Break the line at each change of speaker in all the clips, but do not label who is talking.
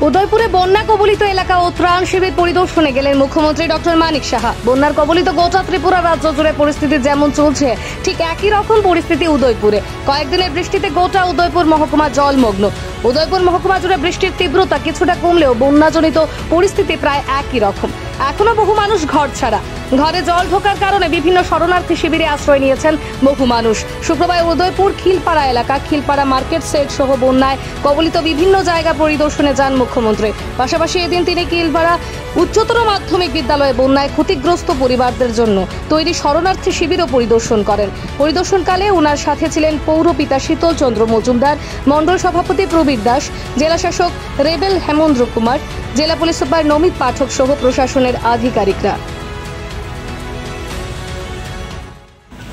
উদয়পুরে বন্যা কবলিত এলাকা ও ত্রাণ শিবির পরিদর্শনে গেলেন মুখ্যমন্ত্রী ডক্টর মানিক সাহা। বন্যার কবলিত গোটা ত্রিপুরা রাজ্য জুড়ে পরিস্থিতি যেমন চলছে ঠিক একই রকম পরিস্থিতি উদয়পুরে। কয়েকদিনের বৃষ্টিতে গোটা উদয়পুর মহকুমা জলমগ্ন। উদয়পুর মহকুমা জুড়ে বৃষ্টির তীব্রতা কিছুটা কমলেও বন্যাজনিত পরিস্থিতি প্রায় একই রকম। এখনো বহু মানুষ ঘর ছাড়া। ঘরে জল ঢোকার কারণে বিভিন্ন শরণার্থী শিবিরে আশ্রয় নিয়েছেন বহু মানুষ। শুক্রবার উদয়পুর খিলপাড়া এলাকা, খিলপাড়া মার্কেট সেট সহ বন্যায় কবলিত বিভিন্ন জায়গা পরিদর্শনে যান মুখ্যমন্ত্রী। পাশাপাশি এদিন তিনি খিলপাড়া উচ্চতর মাধ্যমিক বিদ্যালয়ে বন্যায় ক্ষতিগ্রস্ত পরিবারদের জন্য তৈরি শরণার্থী শিবিরও পরিদর্শন করেন। পরিদর্শনকালে ওনার সাথে ছিলেন পৌরপিতা শীতল চন্দ্র মজুমদার, মণ্ডল সভাপতি প্রবীর দাস, জেলা শাসক রেবেল হেমন্দ্র কুমার, জেলা পুলিশ সুপার নমিত পাঠক সহ প্রশাসনের আধিকারিকরা।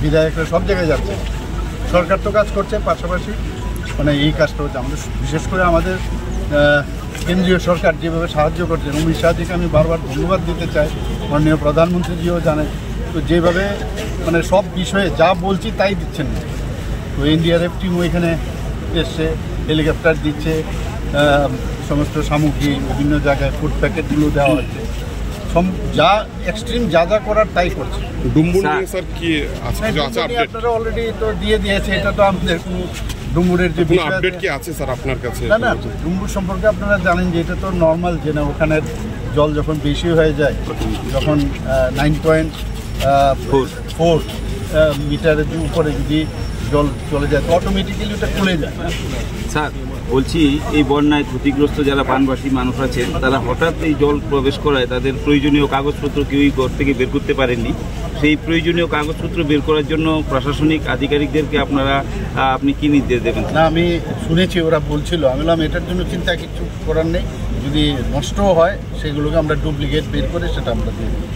বিধায়করা সব জায়গায় যাচ্ছে, সরকার তো কাজ করছে, পাশাপাশি এই কাজটা হচ্ছে আমাদের, বিশেষ করে আমাদের কেন্দ্রীয় সরকার যেভাবে সাহায্য করছে, অমিত শাহজিকে আমি বারবার ধন্যবাদ দিতে চাই। মাননীয় প্রধানমন্ত্রীজিও জানেন, তো যেভাবে সব বিষয়ে যা বলছি তাই দিচ্ছেন। তো এনডিআরএফ টিমও এখানে এসছে, হেলিকপ্টার দিচ্ছে, সমস্ত সামগ্রী বিভিন্ন জায়গায় ফুড প্যাকেটগুলো দেওয়া হচ্ছে, যা এক্সট্রিম যা যা করার তাই করছে। আপনারা অলরেডি তো দিয়ে দিয়েছে, এটা তো আমাদের কোনো ডুম্বুরের যে আপডেট কি আছে স্যার আপনার কাছে? না, ডুম্বুর সম্পর্কে আপনারা জানেন যে এটা তো নর্মাল, যে না ওখানের জল যখন বেশি হয়ে যায়, যখন 9.4 মিটারের উপরে যদি জল চলে যায় তো অটোমেটিক্যালি ওটা খুলে যায়।
স্যার বলছি, এই বন্যায় ক্ষতিগ্রস্ত যারা বানবাসী মানুষ আছেন, তারা হঠাৎ এই জল প্রবেশ করায় তাদের প্রয়োজনীয় কাগজপত্র কেউই ঘর থেকে বের করতে পারেননি। সেই প্রয়োজনীয় কাগজপত্র বের করার জন্য প্রশাসনিক আধিকারিকদেরকে আপনি কি নির্দেশ দেবেন?
না, আমি শুনেছি ওরা বলছিল, আমি বললাম এটার জন্য চিন্তা কিছু করার নেই, যদি নষ্টও হয় সেগুলোকে আমরা ডুপ্লিকেট বের করে সেটা আমরা দিয়ে দিই।